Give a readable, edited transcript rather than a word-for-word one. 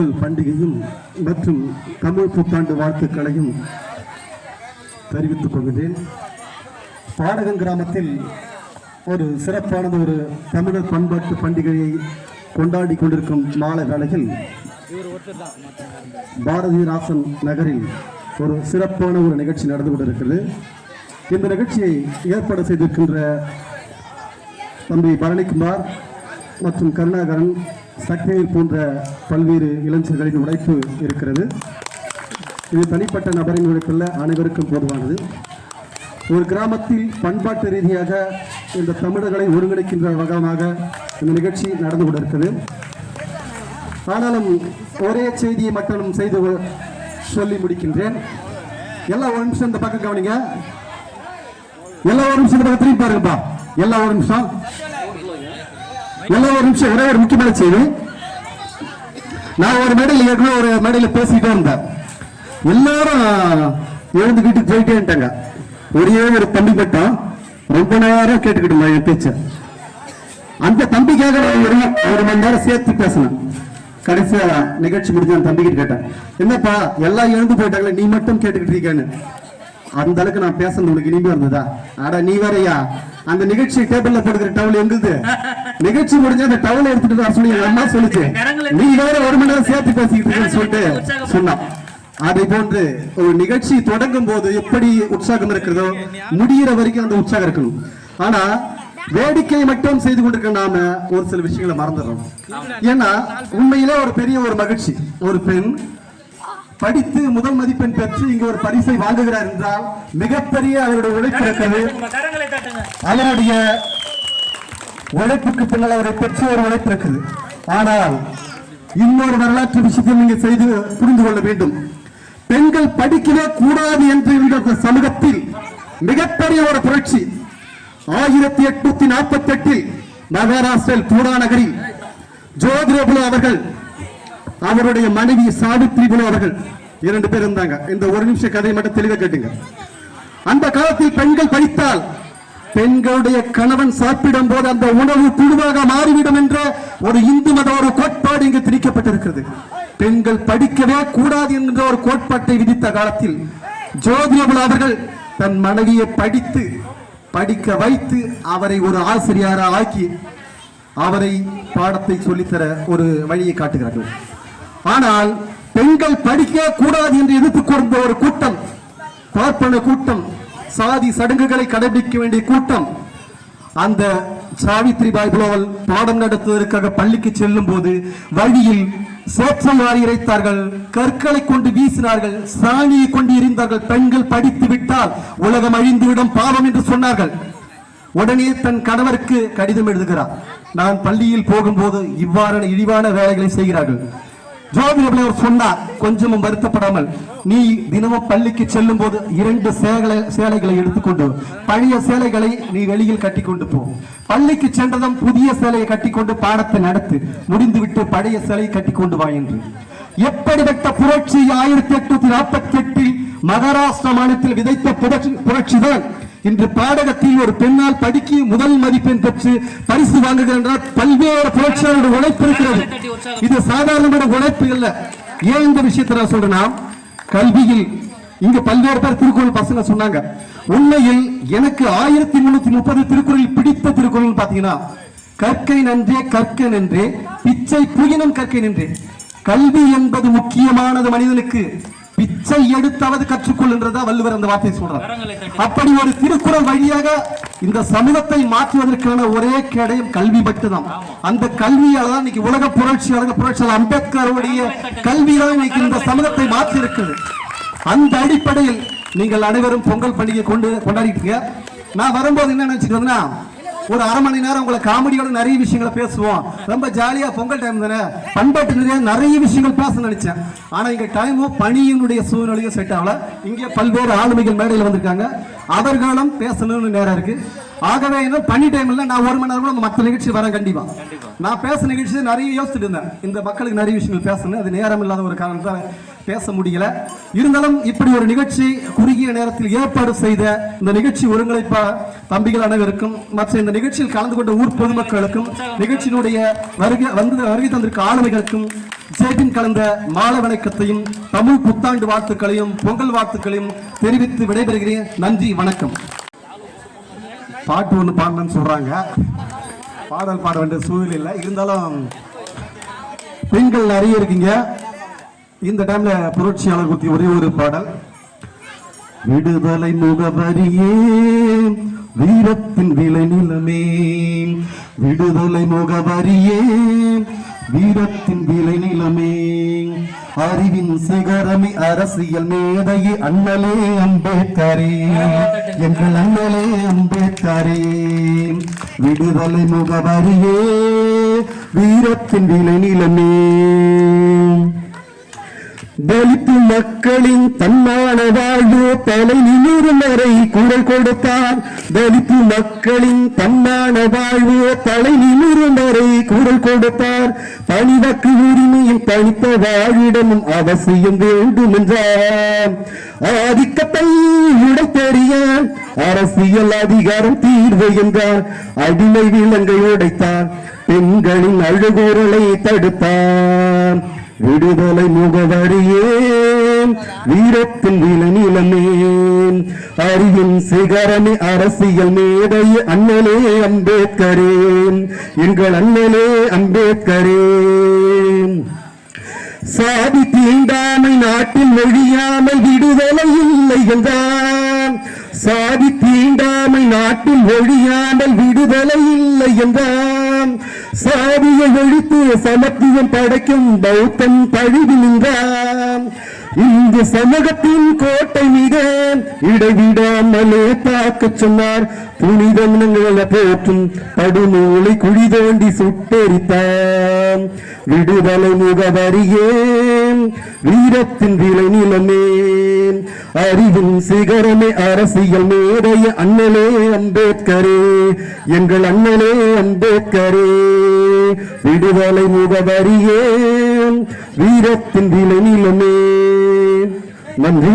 பொங்கல் பண்டிகையும் மற்றும் தமிழ் புத்தாண்டு வாழ்த்துக்களையும் தெரிவித்துக் கொள்கிறேன். பாடகன் கிராமத்தில் ஒரு சிறப்பானது ஒரு தமிழர் பண்பாட்டு பண்டிகையை கொண்டாடி கொண்டிருக்கும் மாலை வேளையில் பாரதிராசன் நகரில் ஒரு சிறப்பான ஒரு நிகழ்ச்சி நடந்து கொண்டிருக்கிறது. இந்த நிகழ்ச்சியை ஏற்பாடு செய்திருக்கின்ற தம்பி பரணிக்குமார் மற்றும் கருணாகரன், சக்திவேல் போன்ற பல்வேறு இளைஞர்களின் உழைப்பு இருக்கிறது. இது தனிப்பட்ட நபரின் உழைப்பில் அனைவருக்கும் பொதுவானது. ஒரு கிராமத்தில் பண்பாட்டு ரீதியாக இந்த தமிழர்களை ஒருங்கிணைக்கின்ற வகையாக இந்த நிகழ்ச்சி நடந்து கொண்டிருக்கிறது. ஆனாலும் ஒரே செய்தியை மட்டும் செய்து சொல்லி முடிக்கின்றேன். எல்லா ஒரு நிமிஷம் இந்த பக்கம் கவனிங்க. எல்லா ஒரு நிமிஷம் இந்த பக்கம் திரும்பி பாருங்கப்பா. எல்லா ஒரு நிமிஷம் ஒரே ஒரு முக்கியமான செய்தி. நான் ஒரு மேடையில் ஏற்கனவே ஒரு மேடையில் பேசிக்கிட்டே இருந்தேன். எல்லாரும் எழுந்து வீட்டுக்கு போயிட்டேன்ட்டாங்க. ஒரே ஒரு தம்பி மட்டும் ரொம்ப நேரம் கேட்டுக்கிட்டு என் பேச்ச. அந்த தம்பிக்காக ஒரு மணி நேரம் சேர்த்து பேசணும். கடைசியா நிகழ்ச்சி முடிஞ்ச அந்த தம்பிக்கிட்ட கேட்டேன், என்னப்பா எல்லாம் எழுந்து போயிட்டாங்களே, நீ மட்டும் கேட்டுக்கிட்டு இருக்கேன்னு. அந்த அளவுக்கு நான் பேசுறது உனக்கு இனிமே இருந்ததா? ஆடா நீ வேறையா, அந்த நிகழ்ச்சி டேபிள்ல போடுகிற டவுல் எங்குது, நிகழ்ச்சி முடிஞ்ச அந்த டவுல் எடுத்துட்டு வர சொல்லி அம்மா சொல்லிச்சு, நீ வேற ஒரு மணி நேரம் சேர்த்து பேசிக்கிட்டு இருக்கேன்னு சொல்லிட்டு சொன்னான். அதை போன்று ஒரு நிகழ்ச்சி தொடங்கும் போது எப்படி உற்சாகம் இருக்கிறதோ முடிகிற வரைக்கும் அந்த உற்சாகம் இருக்கணும். ஆனா வேடிக்கை மட்டும் செய்து கொண்டிருக்க நாம ஒரு சில விஷயங்களை மறந்துடுறோம். ஏன்னா உண்மையிலே ஒரு பெரிய ஒரு மகிழ்ச்சி, ஒரு பெண் படித்து முதல் மதிப்பெண் பெற்று இங்க ஒரு பரிசை வாங்குகிறார் என்றால் மிகப்பெரிய அவருடைய உழைப்பு இருக்கிறது. அவருடைய உழைப்புக்கு பின்னால் அவரை பெற்ற ஒரு உழைப்பு இருக்குது. ஆனால் இன்னொரு வரலாற்று விஷயத்தை நீங்க செய்து புரிந்து கொள்ள வேண்டும். பெண்கள் படிக்கவே கூடாது என்று இந்த சமூகத்தில் மிகப்பெரிய ஒரு புரட்சி 1848 மகாராஷ்டிரில் பூனா நகரில் ஜோதிரபுலு அவர்கள், அவருடைய மனைவி சாவித்ரி புலு அவர்கள், 2 பேர் இருந்தாங்க. இந்த ஒரு நிமிஷ கதையை மட்டும் தெளிவாக கேட்டுங்க. அந்த காலத்தில் பெண்கள் படித்தால் பெண்களுடைய கணவன் சாப்பிடும் போது அந்த உணவு புழுவாக மாறிவிடும் என்ற ஒரு இந்து மத ஒரு கோட்பாடு இங்கு திணிக்கப்பட்டிருக்கிறது. பெண்கள் படிக்கவே கூடாது என்ற ஒரு கோட்பாட்டை விதித்த காலத்தில் ஜோதிரபுலு அவர்கள் தன் மனைவியை படிக்க வைத்து அவரை ஒரு ஆசிரியராக ஆக்கி அவரை பாடத்தை சொல்லித்தர ஒரு வழியை காட்டுகிறார்கள். ஆனால் பெண்கள் படிக்க கூடாது என்று எதிர்த்து கொண்ட ஒரு கூட்டம், பார்ப்பன கூட்டம், சாதி சடங்குகளை கடைபிடிக்க வேண்டிய கூட்டம், அந்த சாவித்ரிபாய் புலோவல் பாடம் நடத்துவதற்காக பள்ளிக்கு செல்லும் போது வழியில் சேற்றை வாரி இறைத்தார்கள், கற்களை கொண்டு வீசினார்கள், சாணியை கொண்டு எறிந்தார்கள். பெண்கள் படித்து விட்டால் உலகம் அழிந்துவிடும், பாவம் என்று சொன்னார்கள். உடனே தன் கணவருக்கு கடிதம் எழுதுகிறார், நான் பள்ளியில் போகும்போது இவ்வாறான இழிவான வேலைகளை செய்கிறார்கள். ஜோதிரபுலு அவர் சொன்னார், கொஞ்சமும் வருத்தப்படாமல், நீ தினமும் பள்ளிக்கு செல்லும் போது 2 சேலைகளை எடுத்துக்கொண்டு பழைய சேலைகளை நீ வெளியில் கட்டி கொண்டு போ. பள்ளிக்கு சென்றதும் புதிய சேலையை கட்டிக்கொண்டு பாடத்தை நடத்து, முடிந்துவிட்டு பழைய சேலையை கட்டி கொண்டு வா என்று. எப்படிப்பட்ட புரட்சி 1848 மகாராஷ்டிரா மாநிலத்தில் விதைத்த புரட்சிதான் இன்று பாடகத்தில் ஒரு பெண்ணால் படிக்க முதல் மதிப்பெண் பெற்று பரிசு வாங்குகின்ற பல்வேறு புரட்சியாளர்கள் உழைப்பு இருக்கிறது. இது சாதாரணமான உழைப்பு இல்ல. ஏன் இந்த விஷயத்தை நான் சொல்றேன்னா, கல்வியில் இங்க பல்வேறு பேர் திருக்குறள் பசங்க சொன்னாங்க. உண்மையில் எனக்கு 1330 திருக்குறள் பிடித்த திருக்குறள் பாத்தீங்கன்னா, கற்கை நன்றே கற்க நன்றே பிச்சை புகினும் கற்கை நன்றே. கல்வி என்பது முக்கியமானது, மனிதனுக்கு பிச்சை எடுத்தாவது கற்றுக்கொள்கின்றதா வள்ளுவர் அந்த வார்த்தையை சொல்றார். அப்படி ஒரு திருக்குறள் வழியாக இந்த சமூகத்தை மாற்றுவதற்கான ஒரே கேடயம் கல்வி மட்டும்தான். அந்த கல்வியால தான் இன்னைக்கு உலக புரட்சியாளர் அம்பேத்கருடைய கல்வியால் இன்னைக்கு இந்த சமூகத்தை மாற்றி இருக்குது. அந்த அடிப்படையில் நீங்கள் அனைவரும் பொங்கல் பண்டிகை கொண்டாடிட்டு, நான் வரும்போது என்ன நினைச்சிட்டு வந்தேன்னா, ஒரு அரை மணி நேரம் உங்களை காமெடியோட நிறைய விஷயங்களை பேசுவோம், ரொம்ப ஜாலியா பொங்கல் டைம் தானே, பண்பாட்டு நிறைய விஷயங்கள் பேச நினைச்சேன். ஆனா இங்க டைமும் பணியினுடைய சூழ்நிலையும் செட் ஆகல. இங்கே பல்வேறு ஆளுமைகள் மேடையில் வந்திருக்காங்க, அவர்களும் பேசணும்னு நேரம் இருக்கு. ஆகவே இன்னும் பனி டைம்ல நான் 1 மணி நேரம் கூட மற்ற நிகழ்ச்சி வரேன். கண்டிப்பா நான் பேச நிகழ்ச்சி நிறைய யோசிச்சுட்டு இருந்தேன், இந்த மக்களுக்கு நிறைய விஷயங்கள் பேசணும், அது நேரம் இல்லாத ஒரு காரணத்தால் பேச முடியல. இருந்தாலும் இப்படி ஒரு நிகழ்ச்சி குறுகிய நேரத்தில் ஏற்பாடு செய்த இந்த நிகழ்ச்சி ஒருங்கிணைப்பா தம்பிகள் அனைவருக்கும் மற்ற இந்த நிகழ்ச்சியில் கலந்து கொண்ட ஊர் பொதுமக்களுக்கும் நிகழ்ச்சியினுடைய வருகை தந்திருக்க ஆளுமைகளுக்கும் ஜேபின் கலந்த மாலை வணக்கத்தையும் தமிழ் புத்தாண்டு வாழ்த்துக்களையும் பொங்கல் வாழ்த்துக்களையும் தெரிவித்து விடைபெறுகிறேன். நன்றி, வணக்கம். பாட்டு ஒன்று பாடணும்னு சொல்றாங்க. பாடல் பாட வேண்டிய சூழ்நிலை இல்லை. இருந்தாலும் பெண்கள் நிறைய இருக்கீங்க. இந்த டைம்ல புரட்சியாளர் பத்தி ஒரே ஒரு பாடல். விடுதலை முகவரியே வீரத்தின் விளை நிலமே, விடுதலை முகவரியே வீரத்தின் விளை நிலமே, அறிவின் சிகரமே அரசியல் மேதையே அண்ணலே அம்பேத்கரே, எங்கள் அண்ணலே அம்பேத்கரே, விடுதலை முகவரியே வீரத்தின் விளை நிலமே. தலித்து மக்களின் தன்மான வாழ்வு தலை நிமிரும் வரை குரல் கொடுத்தார். தலித்து மக்களின் தன்மான வாழ்வு தலை நிமிரும் வரை குரல் கொடுத்தார். தனிவக்கு உரிமையும் தனித்த வாழிடமும் அவசியம் வேண்டும் என்றார். ஆதிக்கத்தை உடைத்தெறிய அரசியல் அதிகாரம் தீர்வு என்றார். அடிமை விலங்கை உடைத்தார். பெண்களின் அழுகுரலை தடுத்தார். விடுதலை முகவரியே வீரத்தின் விளை நிலமே, அறிவின் சிகரமே அரசியல் மேதையே அண்ணலே அம்பேத்கரே, எங்கள் அண்ணலே அம்பேத்கரே. சாதி தீண்டாமை நாட்டில் ஒழியாமல் விடுதலை இல்லை என்றார். சாதி தீண்டாமை நாட்டில் ஒழியாமல் விடுதலை இல்லை என்றார். சாதியை ஒழித்து சமத்துவம் படைக்கும் பௌத்தம் தழுவி நின்றான். இந்து சமூகத்தின் கோட்டை மீத இடைவிடாமலே தாக்க சொன்னார். புனிதங்களை போற்றும் படுநூலை குழி தோண்டி சுட்டெரித்தான். விடுதலை முகவரியே வீரத்தின் விளை நிலமே, அறிவின் சிகரமே அரசியல் மேதைய அண்ணலே அம்பேத்கரே, எங்கள் அண்ணலே அம்பேத்கரே, விடுதலை முகவரியே வீரத்தின் விளை நிலமே. நன்றி.